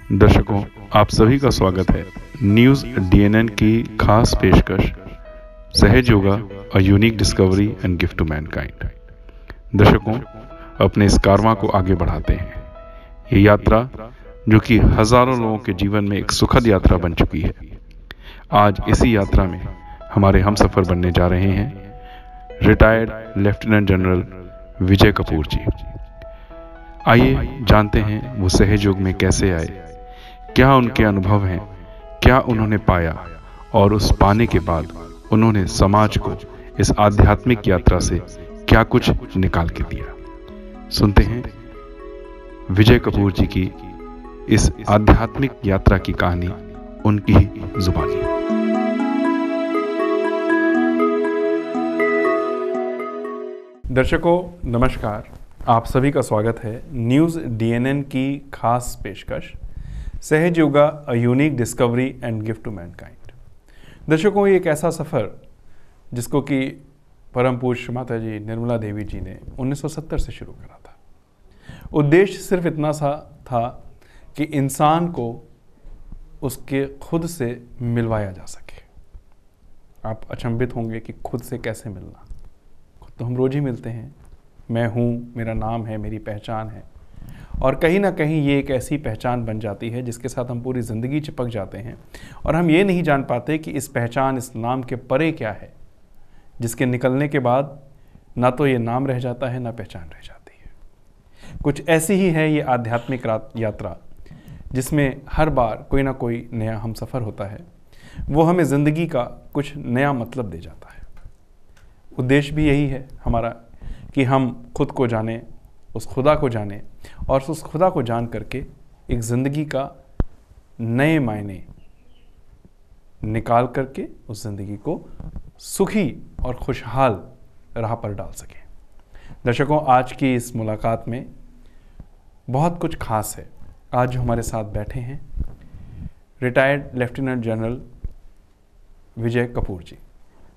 दर्शकों, आप सभी का स्वागत है न्यूज़ डीएनएन की खास पेशकश Sahaj Yoga a unique discovery and gift to mankind. दर्शकों, अपने इस कारवां को आगे बढ़ाते हैं। ये यात्रा जो कि हजारों लोगों के जीवन में एक सुखद यात्रा बन चुकी है, आज इसी यात्रा में हमारे हमसफर बनने जा रहे हैं रिटायर्ड लेफ्टिनेंट जनरल विजय कपूर जी। आइए जानते हैं वो सहज योग में कैसे आए, क्या उनके अनुभव हैं, क्या उन्होंने पाया और उस पाने के बाद उन्होंने समाज को इस आध्यात्मिक यात्रा से क्या कुछ निकाल के दिया। सुनते हैं विजय कपूर जी की इस आध्यात्मिक यात्रा की कहानी उनकी ही जुबानी। दर्शकों नमस्कार, आप सभी का स्वागत है न्यूज़ डीएनएन की खास पेशकश Sahaj Yoga a unique discovery and gift to mankind. दर्शकों, ये एक ऐसा सफ़र जिसको कि परम पूज्य माता जी निर्मला देवी जी ने 1970 से शुरू करा था। उद्देश्य सिर्फ इतना सा था कि इंसान को उसके खुद से मिलवाया जा सके। आप अचंभित होंगे कि खुद से कैसे मिलना। खुद तो हम रोज़ ही मिलते हैं, मैं हूँ, मेरा नाम है, मेरी पहचान है, और कहीं ना कहीं ये एक ऐसी पहचान बन जाती है जिसके साथ हम पूरी ज़िंदगी चिपक जाते हैं और हम ये नहीं जान पाते कि इस पहचान, इस नाम के परे क्या है, जिसके निकलने के बाद ना तो ये नाम रह जाता है ना पहचान रह जाती है। कुछ ऐसी ही है ये आध्यात्मिक यात्रा जिसमें हर बार कोई ना कोई नया हमसफ़र होता है। वो हमें ज़िंदगी का कुछ नया मतलब दे जाता है। उद्देश्य भी यही है हमारा कि हम खुद को जानें, उस खुदा को जानें और उस खुदा को जान करके एक ज़िंदगी का नए मायने निकाल करके उस ज़िंदगी को सुखी और खुशहाल राह पर डाल सकें। दर्शकों, आज की इस मुलाकात में बहुत कुछ खास है। आज जो हमारे साथ बैठे हैं रिटायर्ड लेफ्टिनेंट जनरल विजय कपूर जी।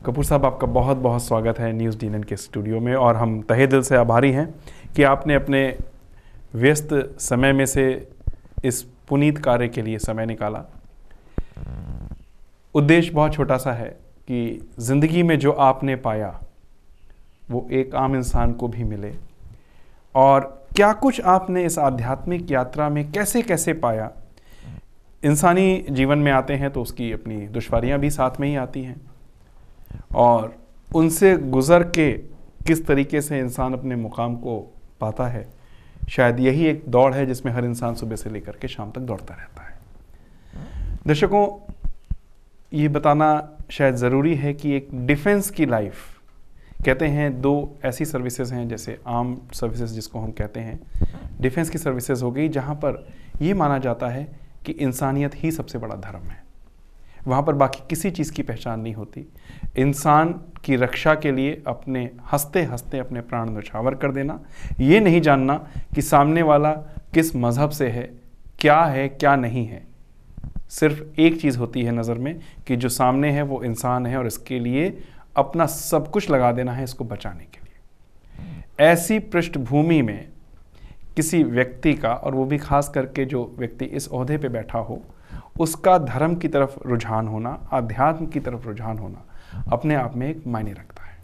कपूर साहब, आपका बहुत बहुत स्वागत है न्यूज़ डीएनएन के स्टूडियो में और हम तहे दिल से आभारी हैं कि आपने अपने व्यस्त समय में से इस पुनीत कार्य के लिए समय निकाला। उद्देश्य बहुत छोटा सा है कि ज़िंदगी में जो आपने पाया वो एक आम इंसान को भी मिले, और क्या कुछ आपने इस आध्यात्मिक यात्रा में कैसे कैसे पाया। इंसानी जीवन में आते हैं तो उसकी अपनी दुश्वारियाँ भी साथ में ही आती हैं, और उनसे गुज़र के किस तरीके से इंसान अपने मुकाम को पाता है, शायद यही एक दौड़ है जिसमें हर इंसान सुबह से लेकर के शाम तक दौड़ता रहता है। दर्शकों, ये बताना शायद ज़रूरी है कि एक डिफेंस की लाइफ, कहते हैं दो ऐसी सर्विसेज हैं, जैसे आर्म सर्विसेज जिसको हम कहते हैं, डिफेंस की सर्विसेज हो गई जहाँ पर ये माना जाता है कि इंसानियत ही सबसे बड़ा धर्म है। वहाँ पर बाकी किसी चीज़ की पहचान नहीं होती। इंसान की रक्षा के लिए अपने हंसते हंसते अपने प्राण न्यौछावर कर देना, ये नहीं जानना कि सामने वाला किस मज़हब से है क्या नहीं है। सिर्फ एक चीज़ होती है नज़र में कि जो सामने है वो इंसान है और इसके लिए अपना सब कुछ लगा देना है इसको बचाने के लिए। ऐसी पृष्ठभूमि में किसी व्यक्ति का, और वो भी खास करके जो व्यक्ति इस ओहदे पे बैठा हो, उसका धर्म की तरफ रुझान होना, अध्यात्म की तरफ रुझान होना अपने आप में एक मायने रखता है।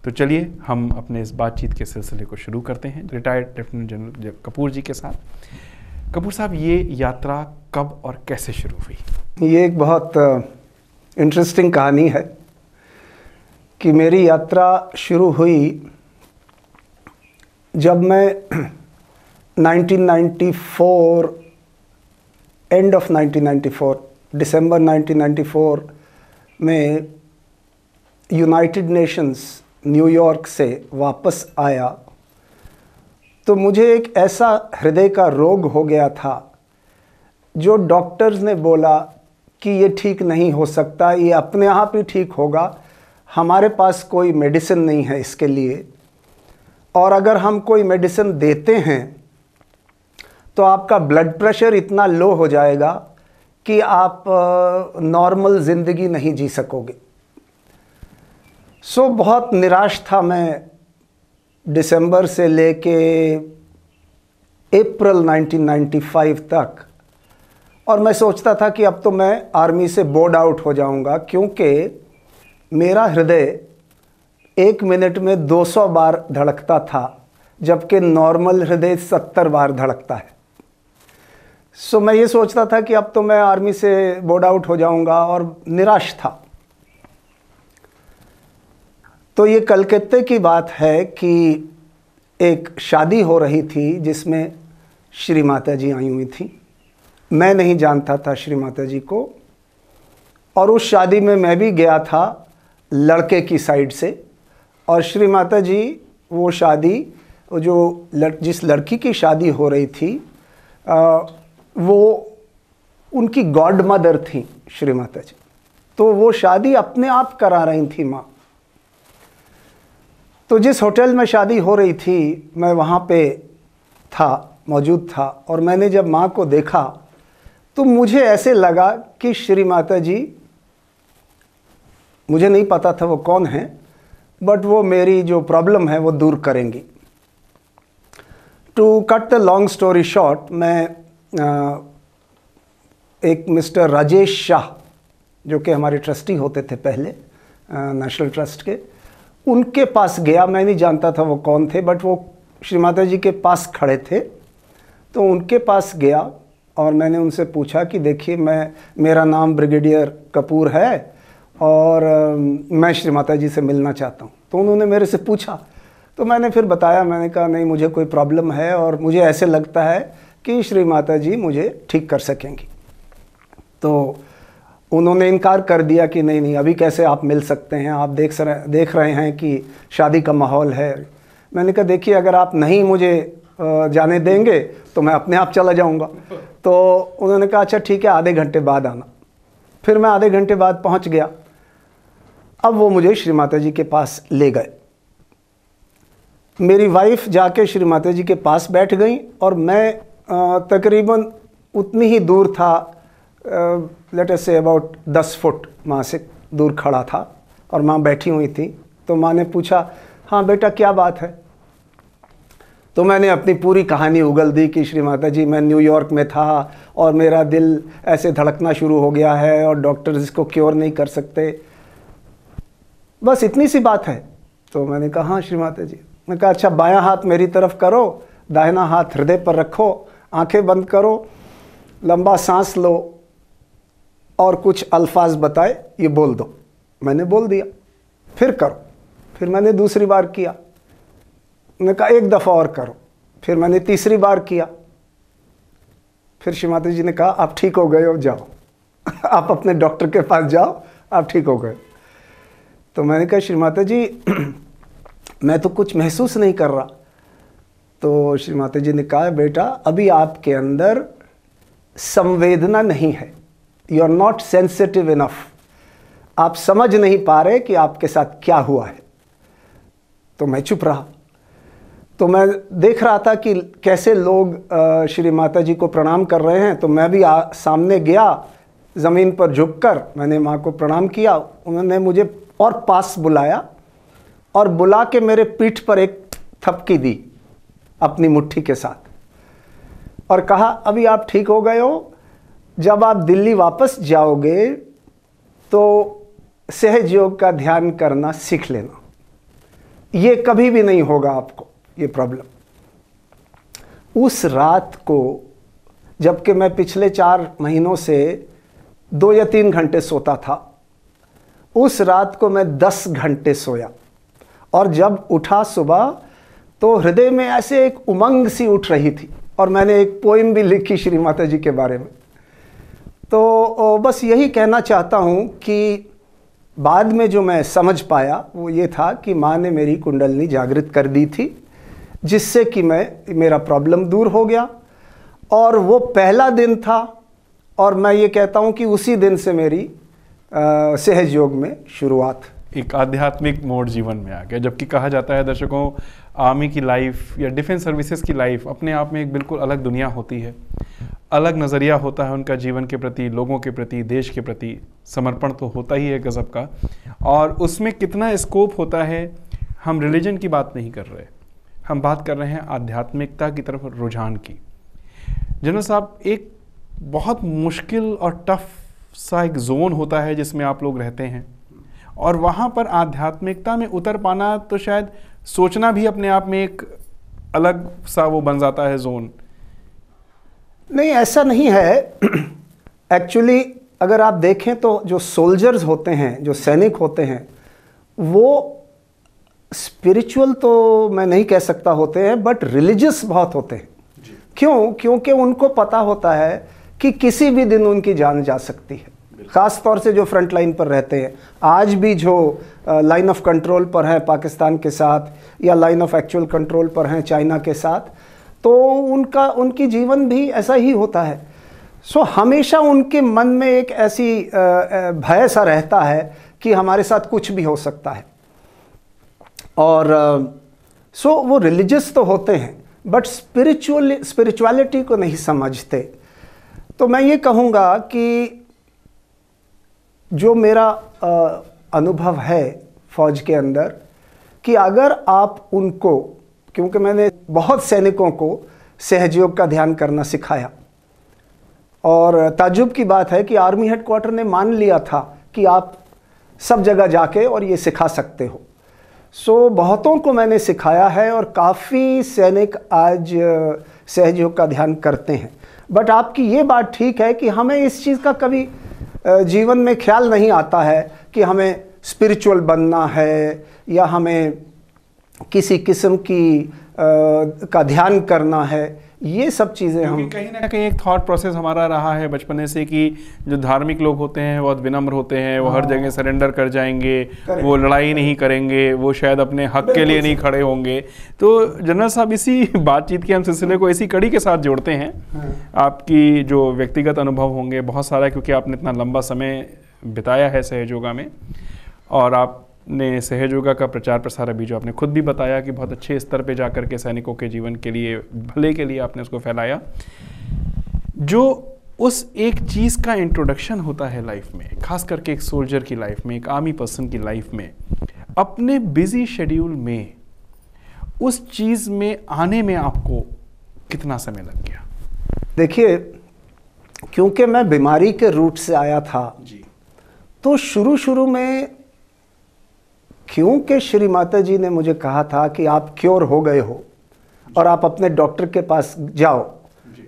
तो चलिए हम अपने इस बातचीत के सिलसिले को शुरू करते हैं रिटायर्ड लेफ्टिनेंट जनरल कपूर जी के साथ। कपूर साहब, ये यात्रा कब और कैसे शुरू हुई? ये एक बहुत इंटरेस्टिंग कहानी है कि मेरी यात्रा शुरू हुई जब मैं 1994 एंड ऑफ 1994 दिसंबर 1994 में यूनाइटेड नेशंस न्यूयॉर्क से वापस आया तो मुझे एक ऐसा हृदय का रोग हो गया था जो डॉक्टर्स ने बोला कि ये ठीक नहीं हो सकता, ये अपने आप ही ठीक होगा, हमारे पास कोई मेडिसिन नहीं है इसके लिए, और अगर हम कोई मेडिसिन देते हैं तो आपका ब्लड प्रेशर इतना लो हो जाएगा कि आप नॉर्मल ज़िंदगी नहीं जी सकोगे। सो बहुत निराश था मैं दिसंबर से लेके अप्रैल 1995 तक और मैं सोचता था कि अब तो मैं आर्मी से बोर्ड आउट हो जाऊंगा, क्योंकि मेरा हृदय 1 मिनट में 200 बार धड़कता था, जबकि नॉर्मल हृदय 70 बार धड़कता है। सो मैं ये सोचता था कि अब तो मैं आर्मी से बोर्ड आउट हो जाऊंगा, और निराश था। तो ये कलकत्ते की बात है कि एक शादी हो रही थी जिसमें श्री माता जी आई हुई थी। मैं नहीं जानता था श्री माता जी को, और उस शादी में मैं भी गया था लड़के की साइड से। और श्री माता जी वो शादी, जो जिस लड़की की शादी हो रही थी, वो उनकी गॉड मदर थी श्री माता जी। तो वो शादी अपने आप करा रही थी माँ। तो जिस होटल में शादी हो रही थी, मैं वहाँ पे था, मौजूद था, और मैंने जब माँ को देखा तो मुझे ऐसे लगा कि श्री माता जी, मुझे नहीं पता था वो कौन है, बट वो मेरी जो प्रॉब्लम है वो दूर करेंगी। To cut the long story short, मैं एक मिस्टर राजेश शाह, जो कि हमारे ट्रस्टी होते थे पहले नेशनल ट्रस्ट के, उनके पास गया। मैं नहीं जानता था वो कौन थे, बट वो श्री माता जी के पास खड़े थे। तो उनके पास गया और मैंने उनसे पूछा कि देखिए, मेरा नाम ब्रिगेडियर कपूर है और मैं श्री माता जी से मिलना चाहता हूँ। तो उन्होंने मेरे से पूछा, तो मैंने फिर बताया। मैंने कहा नहीं, मुझे कोई प्रॉब्लम है और मुझे ऐसे लगता है कि श्री माता जी मुझे ठीक कर सकेंगी। तो उन्होंने इनकार कर दिया कि नहीं नहीं, अभी कैसे आप मिल सकते हैं, आप देख रहे हैं कि शादी का माहौल है। मैंने कहा देखिए, अगर आप नहीं मुझे जाने देंगे तो मैं अपने आप चला जाऊंगा। तो उन्होंने कहा अच्छा ठीक है, आधे घंटे बाद आना। फिर मैं आधे घंटे बाद पहुंच गया। अब वो मुझे श्री माता जी के पास ले गए। मेरी वाइफ जाके श्री माता जी के पास बैठ गई और मैं तकरीबन उतनी ही दूर था, let us say about 10 foot माँ से दूर खड़ा था, और माँ बैठी हुई थी। तो माँ ने पूछा, हाँ बेटा क्या बात है? तो मैंने अपनी पूरी कहानी उगल दी कि श्री माता जी, मैं न्यूयॉर्क में था और मेरा दिल ऐसे धड़कना शुरू हो गया है और डॉक्टर इसको क्योर नहीं कर सकते, बस इतनी सी बात है। तो मैंने कहा हाँ श्री माता जी। मैं कहा अच्छा, बायां हाथ मेरी तरफ करो, दाहिना हाथ हृदय पर रखो, आंखें बंद करो, लंबा सांस लो और कुछ अल्फाज बताए, ये बोल दो। मैंने बोल दिया। फिर करो। फिर मैंने दूसरी बार किया। मैंने कहा एक दफ़ा और करो। फिर मैंने तीसरी बार किया। फिर श्री माता जी ने कहा आप ठीक हो गए हो, जाओ आप अपने डॉक्टर के पास जाओ, आप ठीक हो गए। तो मैंने कहा श्री माता जी मैं तो कुछ महसूस नहीं कर रहा। तो श्री माता जी ने कहा बेटा, अभी आपके अंदर संवेदना नहीं है, you are not sensitive enough, आप समझ नहीं पा रहे कि आपके साथ क्या हुआ है। तो मैं चुप रहा। तो मैं देख रहा था कि कैसे लोग श्री माता जी को प्रणाम कर रहे हैं। तो मैं भी सामने गया, ज़मीन पर झुककर मैंने माँ को प्रणाम किया। उन्होंने मुझे और पास बुलाया और बुला के मेरे पीठ पर एक थपकी दी अपनी मुट्ठी के साथ, और कहा अभी आप ठीक हो गए हो, जब आप दिल्ली वापस जाओगे तो सहज योग का ध्यान करना सीख लेना, ये कभी भी नहीं होगा आपको ये प्रॉब्लम। उस रात को, जबकि मैं पिछले 4 महीनों से 2 या 3 घंटे सोता था, उस रात को मैं 10 घंटे सोया। और जब उठा सुबह तो हृदय में ऐसे एक उमंग सी उठ रही थी, और मैंने एक पोइम भी लिखी श्री माता जी के बारे में। तो बस यही कहना चाहता हूँ कि बाद में जो मैं समझ पाया वो ये था कि माँ ने मेरी कुंडलनी जागृत कर दी थी, जिससे कि मेरा प्रॉब्लम दूर हो गया। और वो पहला दिन था, और मैं ये कहता हूँ कि उसी दिन से मेरी सहज योग में शुरुआत, एक आध्यात्मिक मोड़ जीवन में आ गया। जबकि कहा जाता है दर्शकों, आर्मी की लाइफ या डिफेंस सर्विसेज की लाइफ अपने आप में एक बिल्कुल अलग दुनिया होती है, अलग नज़रिया होता है उनका जीवन के प्रति, लोगों के प्रति, देश के प्रति समर्पण तो होता ही है गज़ब का। और उसमें कितना स्कोप होता है, हम रिलीजन की बात नहीं कर रहे, हम बात कर रहे हैं आध्यात्मिकता की तरफ रुझान की। जनरल साहब, एक बहुत मुश्किल और टफ सा एक जोन होता है जिसमें आप लोग रहते हैं, और वहाँ पर आध्यात्मिकता में उतर पाना तो शायद सोचना भी अपने आप में एक अलग सा वो बन जाता है जोन। नहीं, ऐसा नहीं है। एक्चुअली अगर आप देखें तो जो सोल्जर्स होते हैं, जो सैनिक होते हैं, वो स्पिरिचुअल तो मैं नहीं कह सकता होते हैं, बट रिलीजियस बहुत होते हैं। क्यों? क्योंकि उनको पता होता है कि किसी भी दिन उनकी जान जा सकती है। ख़ास तौर से जो फ्रंट लाइन पर रहते हैं, आज भी जो लाइन ऑफ कंट्रोल पर है पाकिस्तान के साथ, या लाइन ऑफ एक्चुअल कंट्रोल पर हैं चाइना के साथ, तो उनकी जीवन भी ऐसा ही होता है। सो हमेशा उनके मन में एक ऐसी भय सा रहता है कि हमारे साथ कुछ भी हो सकता है। और सो वो रिलीजियस तो होते हैं, बट स्पिरिचुअलिटी को नहीं समझते। तो मैं ये कहूँगा कि जो मेरा अनुभव है फौज के अंदर, कि अगर आप उनको, क्योंकि मैंने बहुत सैनिकों को सहयोग का ध्यान करना सिखाया, और ताज्जुब की बात है कि आर्मी हेडक्वार्टर ने मान लिया था कि आप सब जगह जाके और ये सिखा सकते हो। सो बहुतों को मैंने सिखाया है, और काफ़ी सैनिक आज सहयोग का ध्यान करते हैं। बट आपकी ये बात ठीक है कि हमें इस चीज़ का कभी जीवन में ख्याल नहीं आता है कि हमें स्पिरिचुअल बनना है, या हमें किसी किस्म की का ध्यान करना है। ये सब चीज़ें हम, कहीं ना कहीं एक थॉट प्रोसेस हमारा रहा है बचपने से कि जो धार्मिक लोग होते हैं बहुत विनम्र होते हैं, वो हर जगह सरेंडर कर जाएंगे, वो लड़ाई नहीं करेंगे, वो शायद अपने हक के लिए नहीं खड़े होंगे। तो जनरल साहब, इसी बातचीत के हम सिलसिले को इसी कड़ी के साथ जोड़ते हैं। आपकी जो व्यक्तिगत अनुभव होंगे बहुत सारा, क्योंकि आपने इतना लंबा समय बिताया है सहयोगा में, और आपने सहयोगा का प्रचार प्रसार अभी जो आपने खुद भी बताया कि बहुत अच्छे स्तर पे जाकर के सैनिकों के जीवन के लिए, भले के लिए आपने उसको फैलाया। जो उस एक चीज़ का इंट्रोडक्शन होता है लाइफ में, खास करके एक सोल्जर की लाइफ में, एक आर्मी पर्सन की लाइफ में, अपने बिजी शेड्यूल में उस चीज़ में आने में आपको कितना समय लग गया? देखिए, क्योंकि मैं बीमारी के रूट से आया था जी, तो शुरू में, क्योंकि श्री माता जी ने मुझे कहा था कि आप क्योर हो गए हो और आप अपने डॉक्टर के पास जाओ,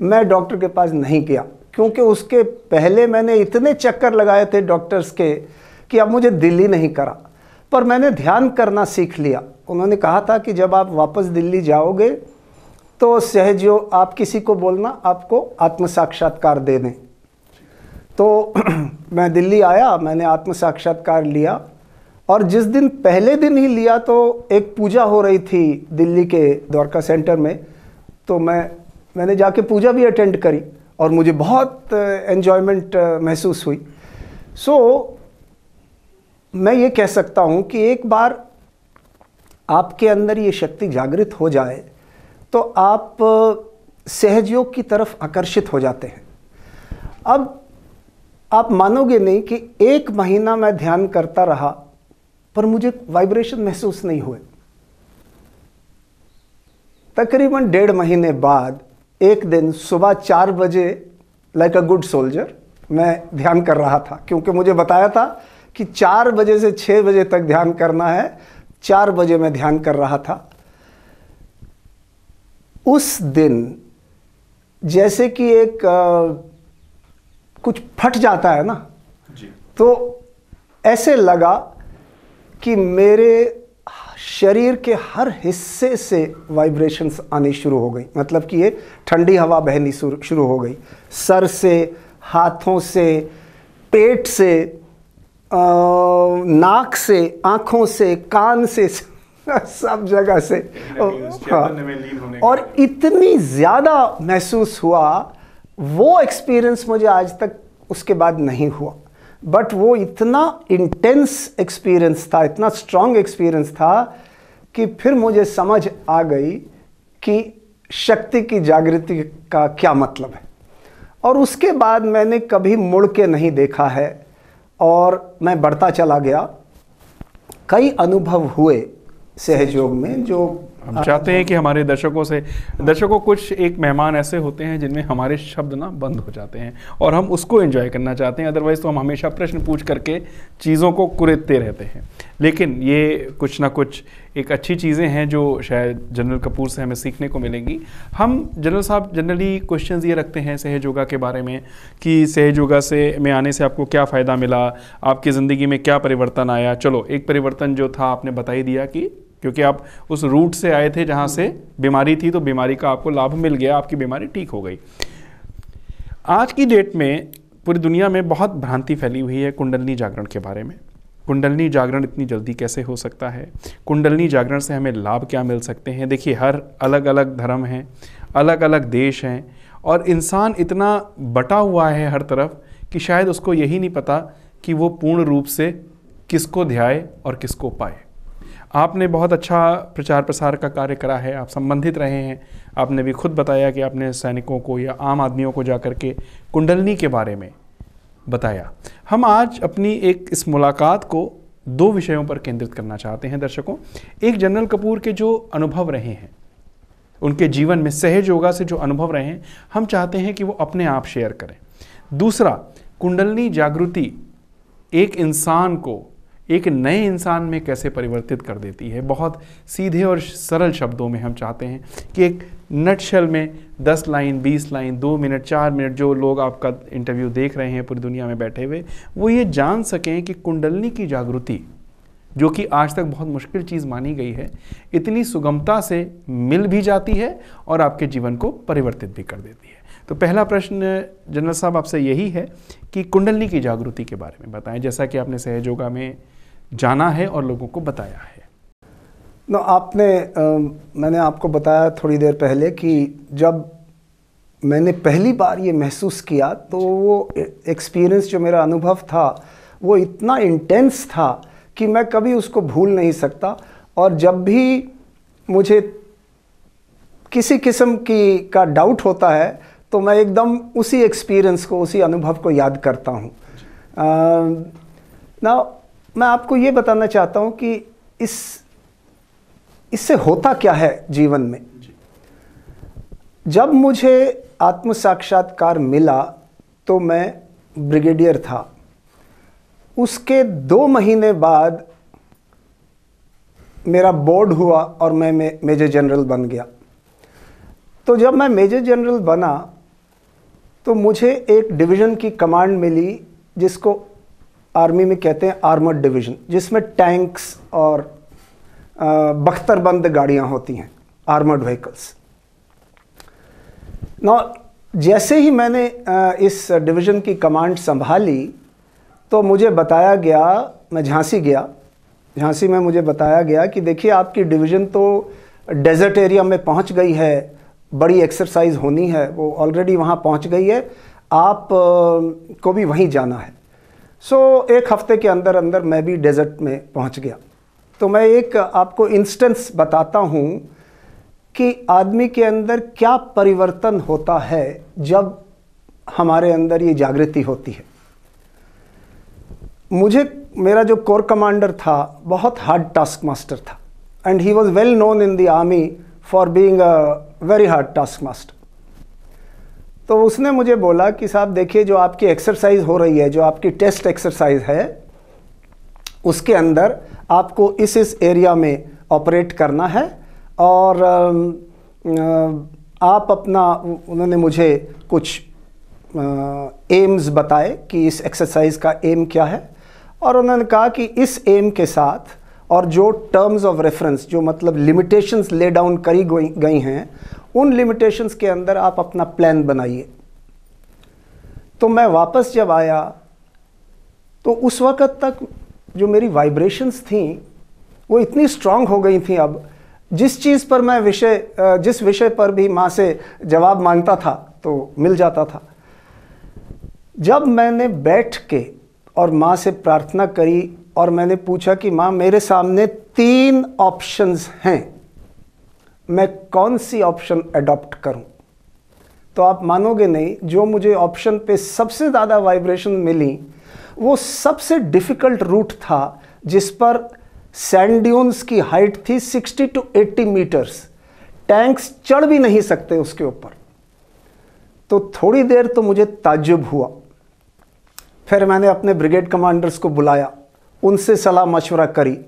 मैं डॉक्टर के पास नहीं गया, क्योंकि उसके पहले मैंने इतने चक्कर लगाए थे डॉक्टर्स के कि अब मुझे दिल ही नहीं करा। पर मैंने ध्यान करना सीख लिया। उन्होंने कहा था कि जब आप वापस दिल्ली जाओगे तो सहयोग आप किसी को बोलना आपको आत्म साक्षात्कार दे दें। तो मैं दिल्ली आया, मैंने आत्म साक्षात्कार लिया, और जिस दिन पहले दिन ही लिया तो एक पूजा हो रही थी दिल्ली के द्वारका सेंटर में, तो मैंने जाके पूजा भी अटेंड करी और मुझे बहुत एन्जॉयमेंट महसूस हुई। सो मैं ये कह सकता हूँ कि एक बार आपके अंदर ये शक्ति जागृत हो जाए तो आप सहयोग की तरफ आकर्षित हो जाते हैं। अब आप मानोगे नहीं कि 1 महीना मैं ध्यान करता रहा पर मुझे वाइब्रेशन महसूस नहीं हुए। तकरीबन 1.5 महीने बाद एक दिन सुबह 4 बजे, लाइक अ गुड सोल्जर, मैं ध्यान कर रहा था, क्योंकि मुझे बताया था कि 4 बजे से 6 बजे तक ध्यान करना है। 4 बजे मैं ध्यान कर रहा था। उस दिन जैसे कि एक कुछ फट जाता है ना जी, तो ऐसे लगा कि मेरे शरीर के हर हिस्से से वाइब्रेशंस आनी शुरू हो गई। मतलब कि ये ठंडी हवा बहनी शुरू हो गई, सर से, हाथों से, पेट से, नाक से, आँखों से, कान से, सब जगह से। हाँ, और इतनी ज़्यादा महसूस हुआ, वो एक्सपीरियंस मुझे आज तक उसके बाद नहीं हुआ। बट वो इतना इंटेंस एक्सपीरियंस था, इतना स्ट्रॉन्ग एक्सपीरियंस था कि फिर मुझे समझ आ गई कि शक्ति की जागृति का क्या मतलब है। और उसके बाद मैंने कभी मुड़ के नहीं देखा है और मैं बढ़ता चला गया। कई अनुभव हुए सहयोग में जो हम चाहते हैं कि हमारे दर्शकों कुछ एक मेहमान ऐसे होते हैं जिनमें हमारे शब्द ना बंद हो जाते हैं और हम उसको एंजॉय करना चाहते हैं, अदरवाइज़ तो हम हमेशा प्रश्न पूछ करके चीज़ों को कुरेदते रहते हैं। लेकिन ये कुछ ना कुछ एक अच्छी चीज़ें हैं जो शायद जनरल कपूर से हमें सीखने को मिलेंगी। हम जनरल साहब जनरली क्वेश्चंस ये रखते हैं सहज योगा के बारे में कि सहज योगा में आने से आपको क्या फ़ायदा मिला, आपकी ज़िंदगी में क्या परिवर्तन आया। चलो, एक परिवर्तन जो था आपने बता ही दिया कि क्योंकि आप उस रूट से आए थे जहाँ से बीमारी थी, तो बीमारी का आपको लाभ मिल गया, आपकी बीमारी ठीक हो गई। आज की डेट में पूरी दुनिया में बहुत भ्रांति फैली हुई है कुंडलिनी जागरण के बारे में। कुंडलिनी जागरण इतनी जल्दी कैसे हो सकता है, कुंडलिनी जागरण से हमें लाभ क्या मिल सकते हैं। देखिए, हर अलग अलग धर्म हैं, अलग अलग देश हैं और इंसान इतना बटा हुआ है हर तरफ कि शायद उसको यही नहीं पता कि वो पूर्ण रूप से किसको ध्याए और किसको पाए। आपने बहुत अच्छा प्रचार प्रसार का कार्य करा है, आप संबंधित रहे हैं। आपने भी खुद बताया कि आपने सैनिकों को या आम आदमियों को जाकर के कुंडलिनी के बारे में बताया। हम आज अपनी इस मुलाकात को दो विषयों पर केंद्रित करना चाहते हैं दर्शकों। एक, जनरल कपूर के जो अनुभव रहे हैं, उनके जीवन में सहज योगा से जो अनुभव रहे हैं, हम चाहते हैं कि वो अपने आप शेयर करें। दूसरा, कुंडलिनी जागृति एक इंसान को एक नए इंसान में कैसे परिवर्तित कर देती है। बहुत सीधे और सरल शब्दों में हम चाहते हैं कि एक नटशेल में 10 लाइन, 20 लाइन, 2 मिनट, 4 मिनट जो लोग आपका इंटरव्यू देख रहे हैं पूरी दुनिया में बैठे हुए, वो ये जान सकें कि कुंडलिनी की जागृति, जो कि आज तक बहुत मुश्किल चीज़ मानी गई है, इतनी सुगमता से मिल भी जाती है और आपके जीवन को परिवर्तित भी कर देती है। तो पहला प्रश्न जनरल साहब आपसे यही है कि कुंडलिनी की जागृति के बारे में बताएं, जैसा कि आपने सहज योगा में जाना है और लोगों को बताया है। मैंने आपको बताया थोड़ी देर पहले कि जब मैंने पहली बार ये महसूस किया तो वो एक्सपीरियंस, जो मेरा अनुभव था, वो इतना इंटेंस था कि मैं कभी उसको भूल नहीं सकता। और जब भी मुझे किसी किस्म का डाउट होता है तो मैं एकदम उसी एक्सपीरियंस को, उसी अनुभव को याद करता हूँ। मैं आपको ये बताना चाहता हूँ कि इससे होता क्या है जीवन में। जब मुझे आत्म साक्षात्कार मिला तो मैं ब्रिगेडियर था। उसके 2 महीने बाद मेरा बोर्ड हुआ और मैं मेजर जनरल बन गया। तो जब मैं मेजर जनरल बना तो मुझे एक डिवीज़न की कमांड मिली, जिसको आर्मी में कहते हैं आर्मर्ड डिवीज़न, जिसमें टैंक्स और बख्तरबंद गाड़ियां होती हैं, आर्मर्ड व्हीकल्स। जैसे ही मैंने इस डिवीज़न की कमांड संभाली तो मुझे बताया गया, मैं झांसी गया, झांसी में मुझे बताया गया कि देखिए, आपकी डिवीज़न तो डेजर्ट एरिया में पहुंच गई है, बड़ी एक्सरसाइज होनी है, वो ऑलरेडी वहाँ पहुँच गई है, आप को भी वहीं जाना है। सो 1 हफ्ते के अंदर अंदर मैं भी डेजर्ट में पहुँच गया। तो मैं एक आपको इंस्टेंस बताता हूँ कि आदमी के अंदर क्या परिवर्तन होता है जब हमारे अंदर ये जागृति होती है। मेरा जो कोर कमांडर था बहुत हार्ड टास्क मास्टर था, and he was well known in the army for being a very hard task master. तो उसने मुझे बोला कि साहब देखिए, जो आपकी एक्सरसाइज हो रही है, जो आपकी टेस्ट एक्सरसाइज है, उसके अंदर आपको इस एरिया में ऑपरेट करना है और आप अपना, उन्होंने मुझे कुछ एम्स बताए कि इस एक्सरसाइज का एम क्या है, और उन्होंने कहा कि इस एम के साथ और जो टर्म्स ऑफ रेफरेंस, जो मतलब लिमिटेशंस ले डाउन करी गई हैं, उन लिमिटेशंस के अंदर आप अपना प्लान बनाइए। तो मैं वापस जब आया तो उस वक़्त तक जो मेरी वाइब्रेशंस थी वो इतनी स्ट्रांग हो गई थी। अब जिस चीज़ पर मैं जिस विषय पर भी माँ से जवाब मांगता था तो मिल जाता था। जब मैंने बैठ के और माँ से प्रार्थना करी और मैंने पूछा कि माँ, मेरे सामने 3 ऑप्शंस हैं, मैं कौन सी ऑप्शन अडॉप्ट करूं? तो आप मानोगे नहीं, जो मुझे ऑप्शन पे सबसे ज़्यादा वाइब्रेशन मिली वो सबसे डिफ़िकल्ट रूट था, जिस पर सैंड ड्यून्स की हाइट थी 60 to 80 मीटर्स, टैंक्स चढ़ भी नहीं सकते उसके ऊपर। तो थोड़ी देर तो मुझे ताज्जुब हुआ। फिर मैंने अपने ब्रिगेड कमांडर्स को बुलाया, उनसे सलाह मशवरा करी।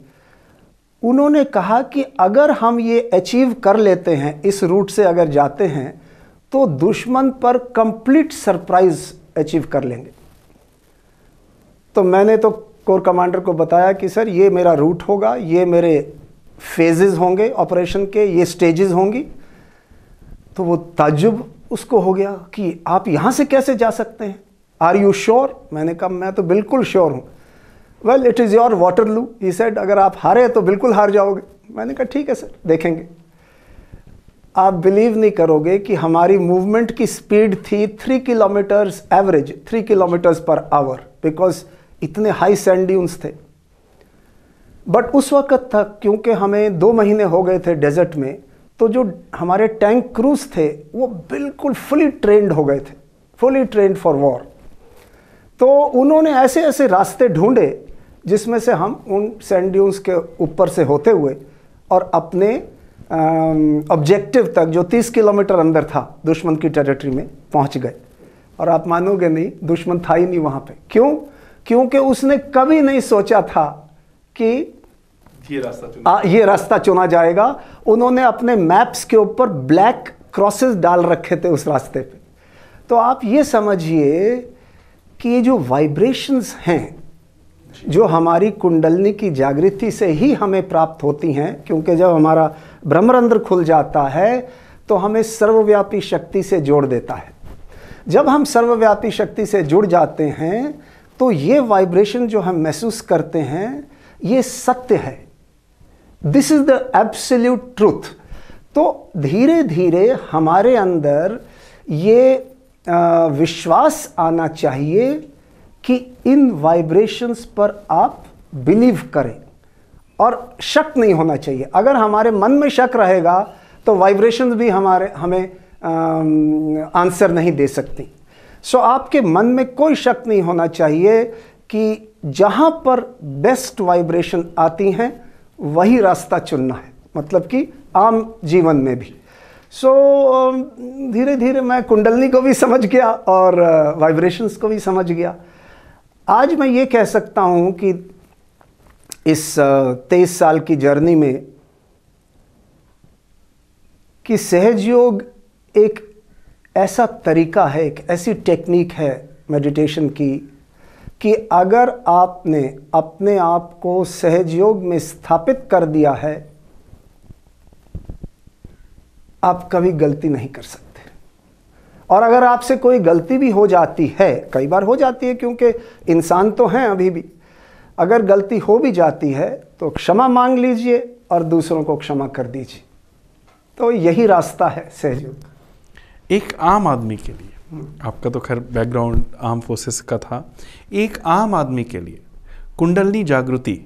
उन्होंने कहा कि अगर हम ये अचीव कर लेते हैं, इस रूट से अगर जाते हैं, तो दुश्मन पर कंप्लीट सरप्राइज अचीव कर लेंगे। तो मैंने तो कोर कमांडर को बताया कि सर ये मेरा रूट होगा, ये मेरे फेजेस होंगे ऑपरेशन के, ये स्टेजेस होंगी। तो वो ताज्जुब उसको हो गया कि आप यहाँ से कैसे जा सकते हैं, आर यू श्योर? मैंने कहा मैं तो बिल्कुल श्योर हूँ। Well it is your Waterloo, he said, अगर आप हारे तो बिल्कुल हार जाओगे। मैंने कहा ठीक है सर, देखेंगे। आप बिलीव नहीं करोगे कि हमारी मूवमेंट की स्पीड थी 3 kilometres average, 3 kilometres per hour, because इतने हाई सैंड ड्यून्स थे। बट उस वक्त तक क्योंकि हमें 2 महीने हो गए थे डेजर्ट में, तो जो हमारे टैंक क्रूज थे वो बिल्कुल फुली ट्रेंड हो गए थे, फुली ट्रेंड फॉर वॉर। तो उन्होंने ऐसे ऐसे रास्ते ढूंढे जिसमें से हम उन सैंड ड्यून्स के ऊपर से होते हुए और अपने ऑब्जेक्टिव तक, जो 30 किलोमीटर अंदर था दुश्मन की टेरिटरी में, पहुंच गए। और आप मानोगे नहीं, दुश्मन था ही नहीं वहाँ पे। क्यों? क्योंकि उसने कभी नहीं सोचा था कि ये रास्ता चुना जाएगा। उन्होंने अपने मैप्स के ऊपर ब्लैक क्रॉसेस डाल रखे थे उस रास्ते पे। तो आप ये समझिए कि ये जो वाइब्रेशंस हैं, जो हमारी कुंडलनी की जागृति से ही हमें प्राप्त होती हैं, क्योंकि जब हमारा ब्रह्मरंध्र खुल जाता है तो हमें सर्वव्यापी शक्ति से जोड़ देता है। जब हम सर्वव्यापी शक्ति से जुड़ जाते हैं तो ये वाइब्रेशन जो हम महसूस करते हैं, ये सत्य है। This is the absolute truth. तो धीरे धीरे हमारे अंदर ये विश्वास आना चाहिए कि इन वाइब्रेशंस पर आप बिलीव करें, और शक नहीं होना चाहिए। अगर हमारे मन में शक रहेगा तो वाइब्रेशंस भी हमें आंसर नहीं दे सकती। सो आपके मन में कोई शक नहीं होना चाहिए कि जहाँ पर बेस्ट वाइब्रेशन आती हैं वही रास्ता चुनना है, मतलब कि आम जीवन में भी। सो धीरे धीरे मैं कुंडलनी को भी समझ गया और वाइब्रेशंस को भी समझ गया। आज मैं ये कह सकता हूँ कि इस 23 साल की जर्नी में कि सहज योग एक ऐसा तरीका है, एक ऐसी टेक्निक है मेडिटेशन की, कि अगर आपने अपने आप को सहज योग में स्थापित कर दिया है, आप कभी गलती नहीं कर सकते। और अगर आपसे कोई गलती भी हो जाती है, कई बार हो जाती है क्योंकि इंसान तो हैं अभी भी, अगर गलती हो भी जाती है तो क्षमा मांग लीजिए और दूसरों को क्षमा कर दीजिए। तो यही रास्ता है सहज योग। एक आम आदमी के लिए, आपका तो खैर बैकग्राउंड आर्म फोर्सेस का था, एक आम आदमी के लिए कुंडलनी जागृति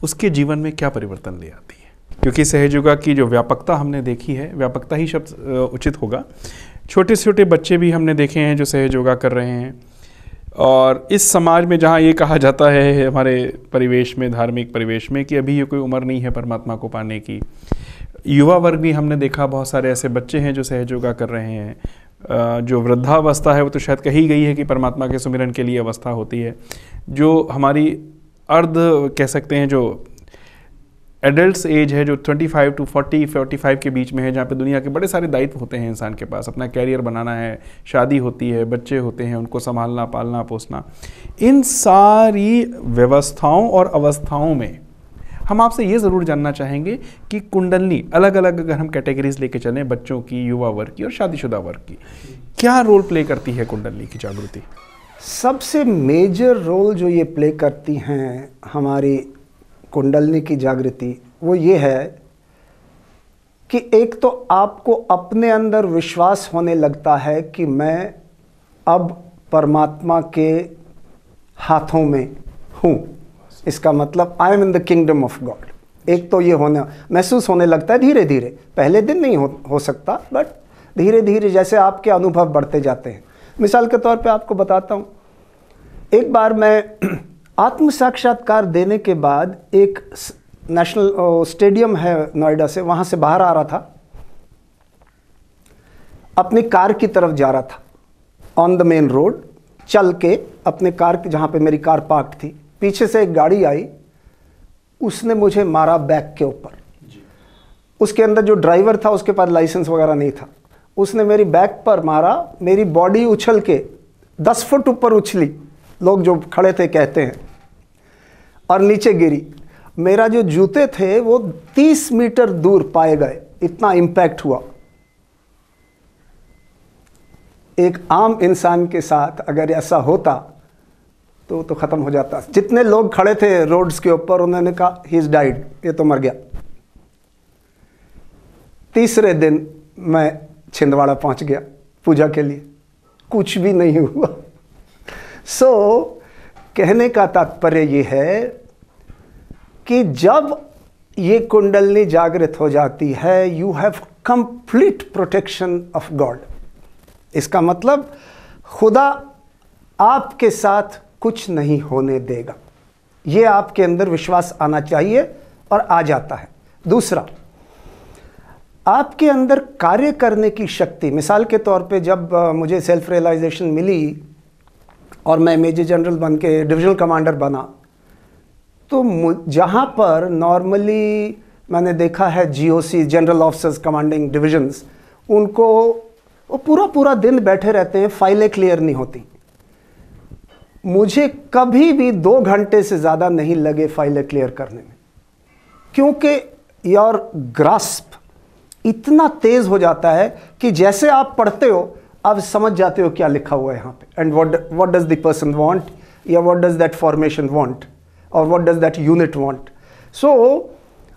उसके जीवन में क्या परिवर्तन ले आती है? क्योंकि सहज योगा की जो व्यापकता हमने देखी है, व्यापकता ही शब्द उचित होगा, छोटे छोटे बच्चे भी हमने देखे हैं जो सहज योगा कर रहे हैं। और इस समाज में जहाँ ये कहा जाता है, हमारे परिवेश में, धार्मिक परिवेश में, कि अभी ये कोई उम्र नहीं है परमात्मा को पाने की, युवा वर्ग भी हमने देखा बहुत सारे ऐसे बच्चे हैं जो सहज योगा कर रहे हैं। जो वृद्धावस्था है वो तो शायद कही गई है कि परमात्मा के सुमिरन के लिए अवस्था होती है। जो हमारी अर्ध कह सकते हैं, जो एडल्ट्स एज है, जो 25 to 45 के बीच में है, जहाँ पे दुनिया के बड़े सारे दायित्व होते हैं इंसान के पास, अपना कैरियर बनाना है, शादी होती है, बच्चे होते हैं, उनको संभालना, पालना, पोसना, इन सारी व्यवस्थाओं और अवस्थाओं में हम आपसे ये ज़रूर जानना चाहेंगे कि कुंडलनी अलग अलग, अगर हम कैटेगरीज लेके चलें, बच्चों की, युवा वर्ग की और शादीशुदा वर्ग की, क्या रोल प्ले करती है कुंडलनी की जागृति? सबसे मेजर रोल जो ये प्ले करती हैं हमारी कुंडलनी की जागृति, वो ये है कि एक तो आपको अपने अंदर विश्वास होने लगता है कि मैं अब परमात्मा के हाथों में हूँ। इसका मतलब I am in the kingdom of God. एक तो ये होना महसूस होने लगता है धीरे धीरे, पहले दिन नहीं हो सकता, बट धीरे धीरे जैसे आपके अनुभव बढ़ते जाते हैं। मिसाल के तौर पे आपको बताता हूँ, एक बार मैं आत्म साक्षात्कार देने के बाद एक नेशनल स्टेडियम है नोएडा से, वहाँ से बाहर आ रहा था, अपनी कार की तरफ जा रहा था ऑन द मेन रोड, चल के अपने कार जहाँ पे मेरी कार पार्क थी, पीछे से एक गाड़ी आई, उसने मुझे मारा बैक के ऊपर। उसके अंदर जो ड्राइवर था उसके पास लाइसेंस वगैरह नहीं था, उसने मेरी बैक पर मारा, मेरी बॉडी उछल के 10 फुट ऊपर उछली, लोग जो खड़े थे कहते हैं, और नीचे गिरी। मेरा जो जूते थे वो 30 मीटर दूर पाए गए, इतना इम्पैक्ट हुआ। एक आम इंसान के साथ अगर ऐसा होता तो ख़त्म हो जाता। जितने लोग खड़े थे रोड्स के ऊपर, उन्होंने कहा ही इज़ डाइड, ये तो मर गया। तीसरे दिन मैं छिंदवाड़ा पहुंच गया पूजा के लिए, कुछ भी नहीं हुआ। कहने का तात्पर्य ये है कि जब ये कुंडलनी जागृत हो जाती है, you have complete protection of God. इसका मतलब खुदा आपके साथ कुछ नहीं होने देगा, ये आपके अंदर विश्वास आना चाहिए और आ जाता है। दूसरा, आपके अंदर कार्य करने की शक्ति। मिसाल के तौर पे जब मुझे सेल्फ रियलाइजेशन मिली और मैं मेजर जनरल बन के डिविजनल कमांडर बना, तो जहाँ पर नॉर्मली मैंने देखा है GOC, general officers commanding divisions, उनको वो पूरा दिन बैठे रहते हैं, फाइलें क्लियर नहीं होती। मुझे कभी भी 2 घंटे से ज़्यादा नहीं लगे फाइलें क्लियर करने में, क्योंकि योर ग्रास्प इतना तेज़ हो जाता है कि जैसे आप पढ़ते हो आप समझ जाते हो क्या लिखा हुआ है यहाँ पे, and what does the person want, या what does that formation want, और what does that unit want.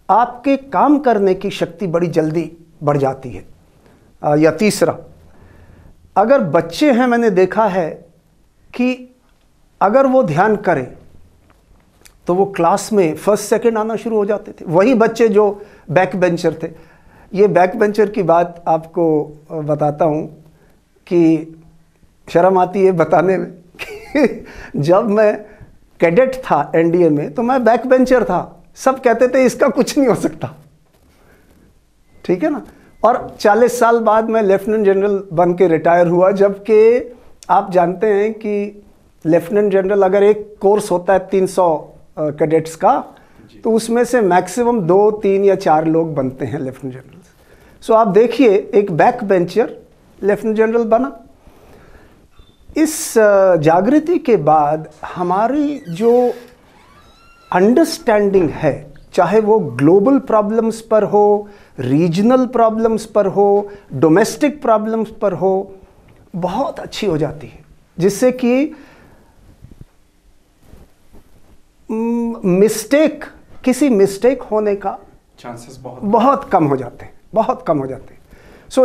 आपके काम करने की शक्ति बड़ी जल्दी बढ़ जाती है। या तीसरा, अगर बच्चे हैं, मैंने देखा है कि अगर वो ध्यान करें तो वो क्लास में फर्स्ट सेकंड आना शुरू हो जाते थे। वही बच्चे जो बैक बेंचर थे। ये बैक बेंचर की बात आपको बताता हूँ कि शर्म आती है बताने में कि जब मैं कैडेट था एनडीए में, तो मैं बैक बेंचर था। सब कहते थे इसका कुछ नहीं हो सकता, ठीक है ना। और 40 साल बाद मैं लेफ्टिनेंट जनरल बन के रिटायर हुआ, जबकि आप जानते हैं कि लेफ्टिनेंट जनरल अगर एक कोर्स होता है 300 कैडेट्स का, तो उसमें से मैक्सिमम 2, 3 या 4 लोग बनते हैं लेफ्टिनेंट जनरल। आप देखिए, एक बैक बेंचर लेफ्टिनेंट जनरल बना। इस जागृति के बाद हमारी जो अंडरस्टैंडिंग है, चाहे वो ग्लोबल प्रॉब्लम्स पर हो, रीजनल प्रॉब्लम्स पर हो, डोमेस्टिक प्रॉब्लम्स पर हो, बहुत अच्छी हो जाती है, जिससे कि किसी मिस्टेक होने का चांसेस बहुत कम हो जाते हैं, बहुत कम हो जाते हैं।